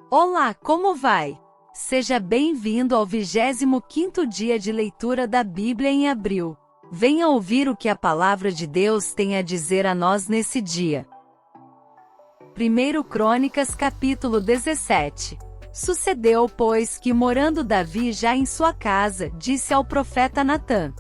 Olá, como vai? Seja bem-vindo ao 25º dia de leitura da Bíblia em abril. Venha ouvir o que a palavra de Deus tem a dizer a nós nesse dia. 1 Crônicas capítulo 17. Sucedeu, pois, que morando Davi já em sua casa, disse ao profeta Natã: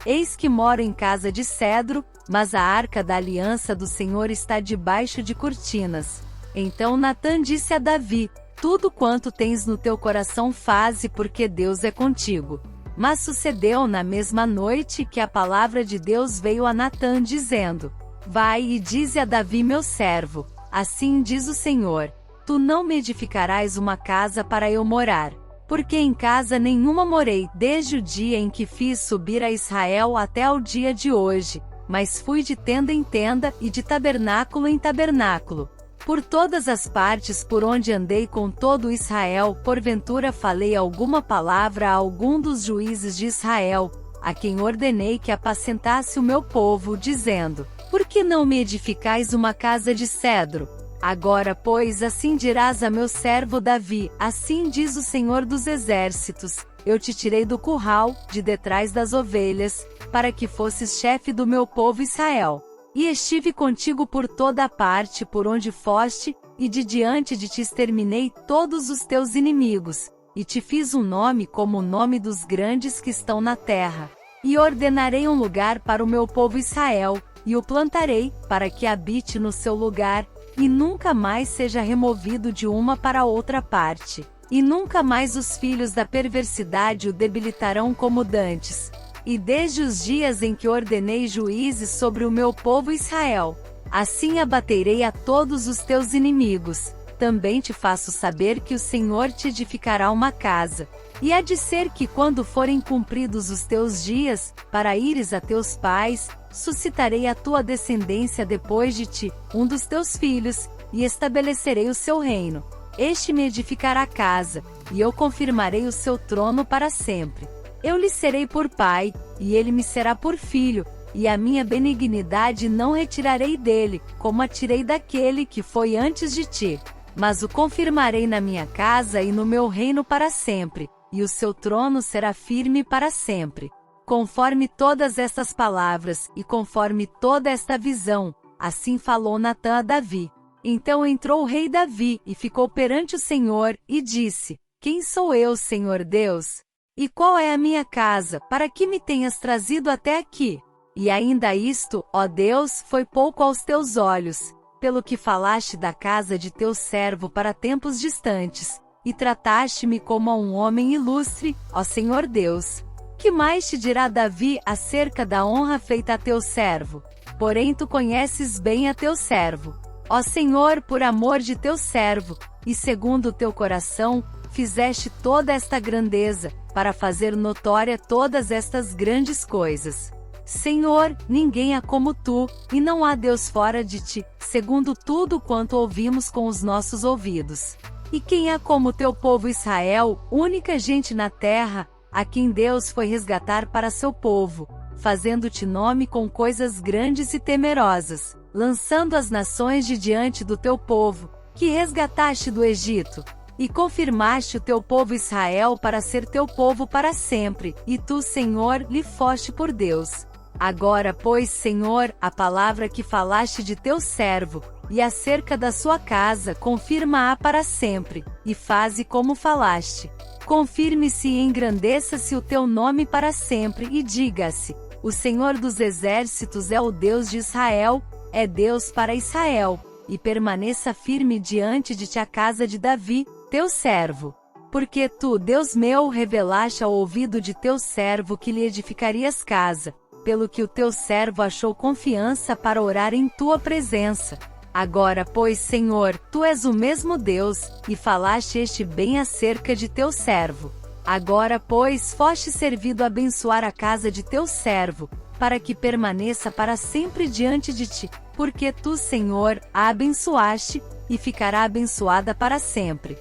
Eis que moro em casa de cedro, mas a arca da aliança do Senhor está debaixo de cortinas. Então Natã disse a Davi: Tudo quanto tens no teu coração faze, porque Deus é contigo. Mas sucedeu na mesma noite que a palavra de Deus veio a Natã dizendo: Vai e dize a Davi meu servo: Assim diz o Senhor: Tu não me edificarás uma casa para eu morar. Porque em casa nenhuma morei, desde o dia em que fiz subir a Israel até ao dia de hoje, mas fui de tenda em tenda e de tabernáculo em tabernáculo. Por todas as partes por onde andei com todo Israel, porventura falei alguma palavra a algum dos juízes de Israel, a quem ordenei que apacentasse o meu povo, dizendo: Por que não me edificais uma casa de cedro? Agora, pois, assim dirás a meu servo Davi: Assim diz o Senhor dos Exércitos: Eu te tirei do curral, de detrás das ovelhas, para que fosses chefe do meu povo Israel. E estive contigo por toda a parte por onde foste, e de diante de ti exterminei todos os teus inimigos, e te fiz um nome como o nome dos grandes que estão na terra. E ordenarei um lugar para o meu povo Israel, e o plantarei, para que habite no seu lugar, e nunca mais seja removido de uma para outra parte. E nunca mais os filhos da perversidade o debilitarão como dantes. E desde os dias em que ordenei juízes sobre o meu povo Israel, assim abaterei a todos os teus inimigos. Também te faço saber que o Senhor te edificará uma casa. E há de ser que quando forem cumpridos os teus dias, para ires a teus pais, suscitarei a tua descendência depois de ti, um dos teus filhos, e estabelecerei o seu reino. Este me edificará casa, e eu confirmarei o seu trono para sempre. Eu lhe serei por pai, e ele me será por filho, e a minha benignidade não retirarei dele, como a tirei daquele que foi antes de ti. Mas o confirmarei na minha casa e no meu reino para sempre, e o seu trono será firme para sempre. Conforme todas estas palavras, e conforme toda esta visão, assim falou Natã a Davi. Então entrou o rei Davi, e ficou perante o Senhor, e disse: Quem sou eu, Senhor Deus? E qual é a minha casa, para que me tenhas trazido até aqui? E ainda isto, ó Deus, foi pouco aos teus olhos, pelo que falaste da casa de teu servo para tempos distantes, e trataste-me como a um homem ilustre, ó Senhor Deus. Que mais te dirá Davi acerca da honra feita a teu servo? Porém tu conheces bem a teu servo. Ó Senhor, por amor de teu servo, e segundo o teu coração, fizeste toda esta grandeza, para fazer notória todas estas grandes coisas. Senhor, ninguém há como tu, e não há Deus fora de ti, segundo tudo quanto ouvimos com os nossos ouvidos. E quem há como teu povo Israel, única gente na terra, a quem Deus foi resgatar para seu povo, fazendo-te nome com coisas grandes e temerosas, lançando as nações de diante do teu povo, que resgataste do Egito. E confirmaste o teu povo Israel para ser teu povo para sempre, e tu, Senhor, lhe foste por Deus. Agora, pois, Senhor, a palavra que falaste de teu servo, e acerca da sua casa, confirma-a para sempre, e faze como falaste. Confirme-se e engrandeça-se o teu nome para sempre, e diga-se: O Senhor dos Exércitos é o Deus de Israel, é Deus para Israel, e permaneça firme diante de ti a casa de Davi, teu servo. Porque tu, Deus meu, revelaste ao ouvido de teu servo que lhe edificarias casa, pelo que o teu servo achou confiança para orar em tua presença. Agora, pois, Senhor, tu és o mesmo Deus, e falaste este bem acerca de teu servo. Agora, pois, foste servido a abençoar a casa de teu servo, para que permaneça para sempre diante de ti, porque tu, Senhor, a abençoaste, e ficará abençoada para sempre.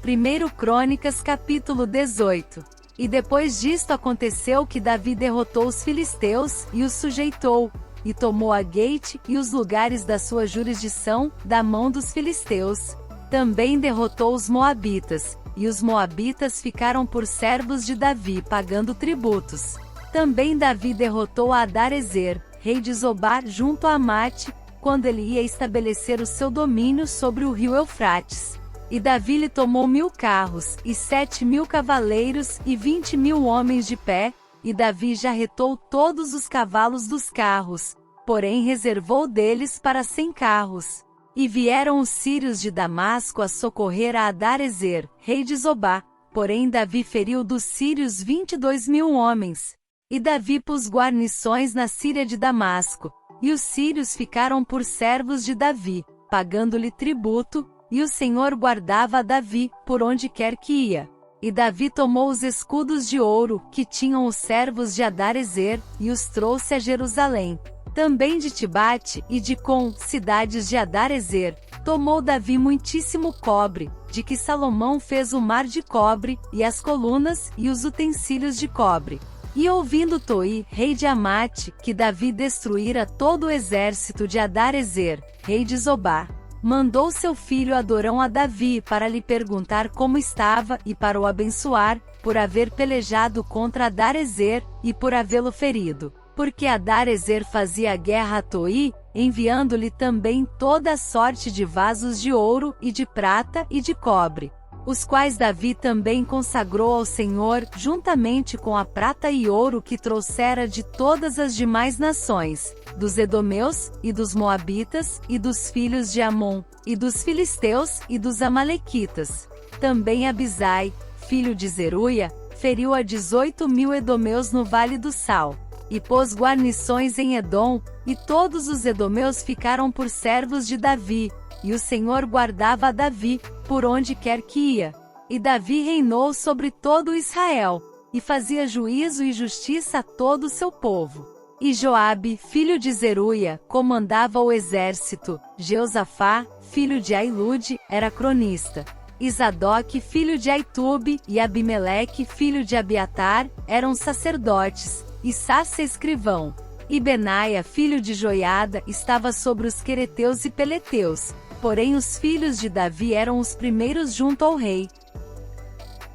1 Crônicas capítulo 18. E depois disto aconteceu que Davi derrotou os filisteus, e os sujeitou, e tomou a Gate e os lugares da sua jurisdição, da mão dos filisteus. Também derrotou os moabitas, e os moabitas ficaram por servos de Davi pagando tributos. Também Davi derrotou a Adarezer, rei de Zobá, junto a Amate, quando ele ia estabelecer o seu domínio sobre o rio Eufrates. E Davi lhe tomou 1000 carros, e 7.000 cavaleiros, e 20.000 homens de pé, e Davi jarretou todos os cavalos dos carros, porém reservou deles para 100 carros. E vieram os sírios de Damasco a socorrer a Adarezer, rei de Zobá, porém Davi feriu dos sírios 22.000 homens. E Davi pôs guarnições na Síria de Damasco, e os sírios ficaram por servos de Davi, pagando-lhe tributo, e o Senhor guardava a Davi, por onde quer que ia. E Davi tomou os escudos de ouro, que tinham os servos de Adarezer, e os trouxe a Jerusalém. Também de Tibate e de Com, cidades de Adarezer, tomou Davi muitíssimo cobre, de que Salomão fez o mar de cobre, e as colunas, e os utensílios de cobre. E ouvindo Toi, rei de Amate, que Davi destruíra todo o exército de Adarezer, rei de Zobá, mandou seu filho Adorão a Davi para lhe perguntar como estava e para o abençoar, por haver pelejado contra Adarezer, e por havê-lo ferido. Porque Adarezer fazia guerra a Toi, enviando-lhe também toda a sorte de vasos de ouro, e de prata e de cobre, os quais Davi também consagrou ao Senhor, juntamente com a prata e ouro que trouxera de todas as demais nações, dos edomeus, e dos moabitas, e dos filhos de Amon, e dos filisteus, e dos amalequitas. Também Abisai, filho de Zeruia, feriu a 18.000 edomeus no Vale do Sal, e pôs guarnições em Edom, e todos os edomeus ficaram por servos de Davi, e o Senhor guardava a Davi, por onde quer que ia. E Davi reinou sobre todo Israel, e fazia juízo e justiça a todo o seu povo. E Joabe, filho de Zeruia, comandava o exército. Jeosafá, filho de Ailude, era cronista. E Zadoque, filho de Aitube, e Abimeleque, filho de Abiatar, eram sacerdotes, e Sassa escrivão. E Benaia, filho de Joiada, estava sobre os quereteus e peleteus. Porém os filhos de Davi eram os primeiros junto ao rei.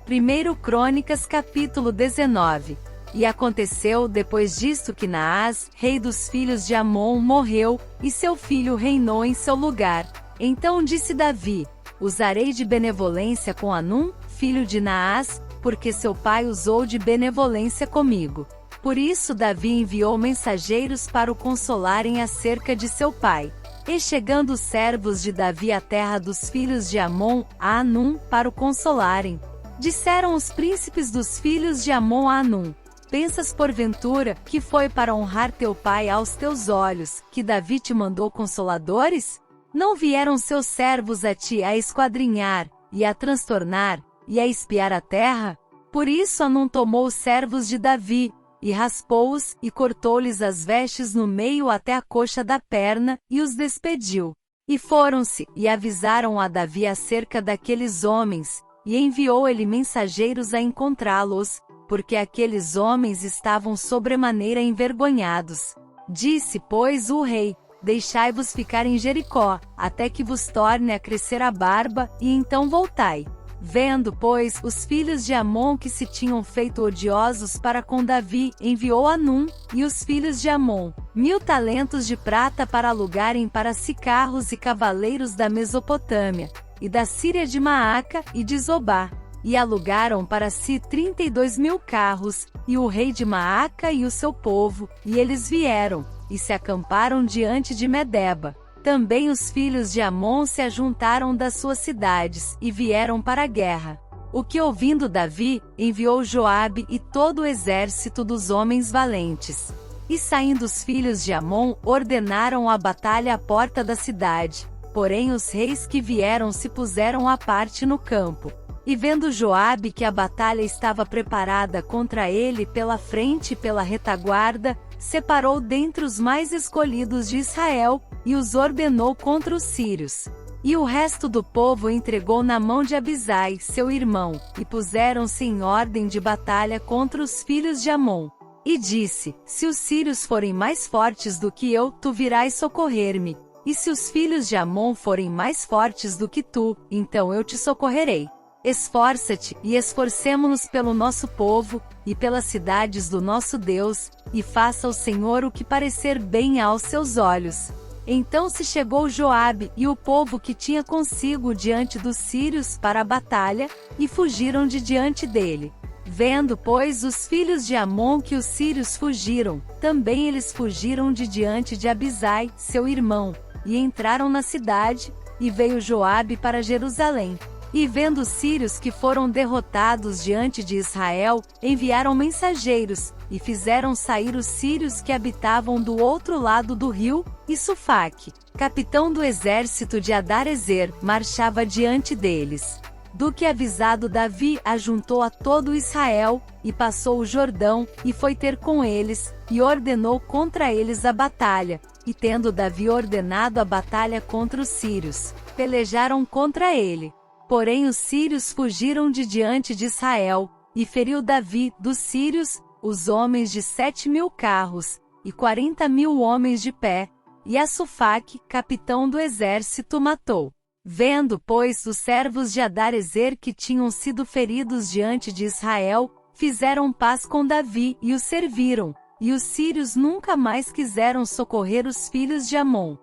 1 Crônicas capítulo 19. E aconteceu depois disto que Naás, rei dos filhos de Amon, morreu, e seu filho reinou em seu lugar. Então disse Davi: usarei de benevolência com Anum, filho de Naás, porque seu pai usou de benevolência comigo. Por isso Davi enviou mensageiros para o consolarem acerca de seu pai. E chegando os servos de Davi à terra dos filhos de Amon, a Anum, para o consolarem, disseram os príncipes dos filhos de Amon a Anum: pensas porventura, que foi para honrar teu pai aos teus olhos, que Davi te mandou consoladores? Não vieram seus servos a ti a esquadrinhar, e a transtornar, e a espiar a terra? Por isso Anum tomou os servos de Davi, e raspou-os, e cortou-lhes as vestes no meio até a coxa da perna, e os despediu. E foram-se, e avisaram a Davi acerca daqueles homens, e enviou ele mensageiros a encontrá-los, porque aqueles homens estavam sobremaneira envergonhados. Disse, pois, o rei: deixai-vos ficar em Jericó, até que vos torne a crescer a barba, e então voltai. Vendo, pois, os filhos de Amon que se tinham feito odiosos para com Davi, enviou Anum, e os filhos de Amon, 1000 talentos de prata para alugarem para si carros e cavaleiros da Mesopotâmia, e da Síria de Maaca, e de Zobá. E alugaram para si 32.000 carros, e o rei de Maaca e o seu povo, e eles vieram, e se acamparam diante de Medeba. Também os filhos de Amon se ajuntaram das suas cidades, e vieram para a guerra. O que ouvindo Davi, enviou Joabe e todo o exército dos homens valentes. E saindo os filhos de Amon, ordenaram a batalha à porta da cidade. Porém os reis que vieram se puseram à parte no campo. E vendo Joabe que a batalha estava preparada contra ele pela frente e pela retaguarda, separou dentre os mais escolhidos de Israel, e os ordenou contra os sírios. E o resto do povo entregou na mão de Abisai, seu irmão, e puseram-se em ordem de batalha contra os filhos de Amon. E disse: se os sírios forem mais fortes do que eu, tu virás socorrer-me. E se os filhos de Amon forem mais fortes do que tu, então eu te socorrerei. Esforça-te, e esforcemo-nos pelo nosso povo, e pelas cidades do nosso Deus, e faça o Senhor o que parecer bem aos seus olhos. Então se chegou Joabe e o povo que tinha consigo diante dos sírios para a batalha, e fugiram de diante dele. Vendo, pois, os filhos de Amon que os sírios fugiram, também eles fugiram de diante de Abisai, seu irmão, e entraram na cidade, e veio Joabe para Jerusalém. E vendo os sírios que foram derrotados diante de Israel, enviaram mensageiros, e fizeram sair os sírios que habitavam do outro lado do rio, e Sufaque, capitão do exército de Adarezer, marchava diante deles. Do que avisado Davi ajuntou a todo Israel, e passou o Jordão, e foi ter com eles, e ordenou contra eles a batalha. E tendo Davi ordenado a batalha contra os sírios, pelejaram contra ele. Porém os sírios fugiram de diante de Israel, e feriu Davi, dos sírios, os homens de 7.000 carros, e 40.000 homens de pé, e a Sufaque, capitão do exército, matou. Vendo, pois, os servos de Adarezer que tinham sido feridos diante de Israel, fizeram paz com Davi e o serviram, e os sírios nunca mais quiseram socorrer os filhos de Amon.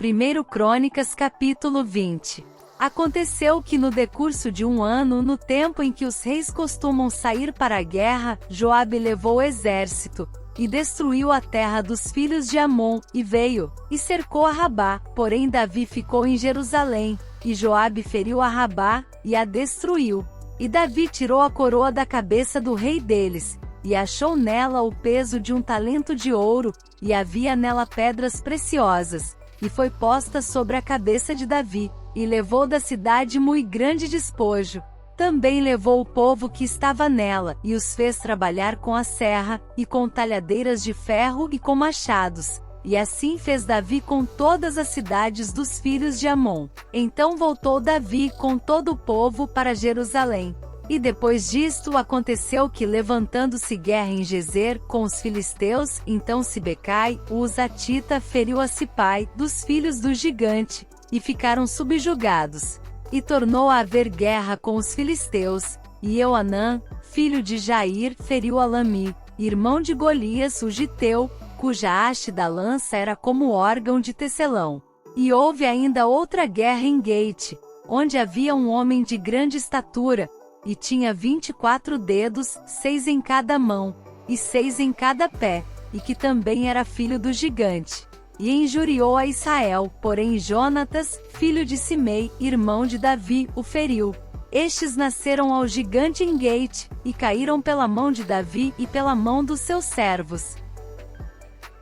1 Crônicas capítulo 20. Aconteceu que no decurso de um ano, no tempo em que os reis costumam sair para a guerra, Joabe levou o exército, e destruiu a terra dos filhos de Amon, e veio, e cercou a Rabá, porém Davi ficou em Jerusalém, e Joabe feriu a Rabá, e a destruiu. E Davi tirou a coroa da cabeça do rei deles, e achou nela o peso de um talento de ouro, e havia nela pedras preciosas, e foi posta sobre a cabeça de Davi, e levou da cidade muito grande despojo. Também levou o povo que estava nela, e os fez trabalhar com a serra, e com talhadeiras de ferro e com machados. E assim fez Davi com todas as cidades dos filhos de Amon. Então voltou Davi com todo o povo para Jerusalém. E depois disto aconteceu que, levantando-se guerra em Gezer com os filisteus, então Sibecai, o Husatita, feriu a Sipai, dos filhos do gigante, e ficaram subjugados. E tornou a haver guerra com os filisteus, e Euanã, filho de Jair, feriu a Lami, irmão de Golias o Giteu, cuja haste da lança era como órgão de tecelão. E houve ainda outra guerra em Gate, onde havia um homem de grande estatura, e tinha 24 dedos, 6 em cada mão, e 6 em cada pé, e que também era filho do gigante. E injuriou a Israel, porém Jonatas, filho de Simei, irmão de Davi, o feriu. Estes nasceram ao gigante em Gate, e caíram pela mão de Davi e pela mão dos seus servos.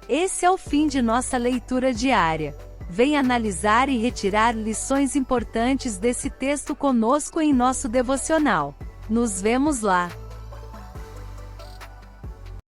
Esse é o fim de nossa leitura diária. Venha analisar e retirar lições importantes desse texto conosco em nosso devocional. Nos vemos lá!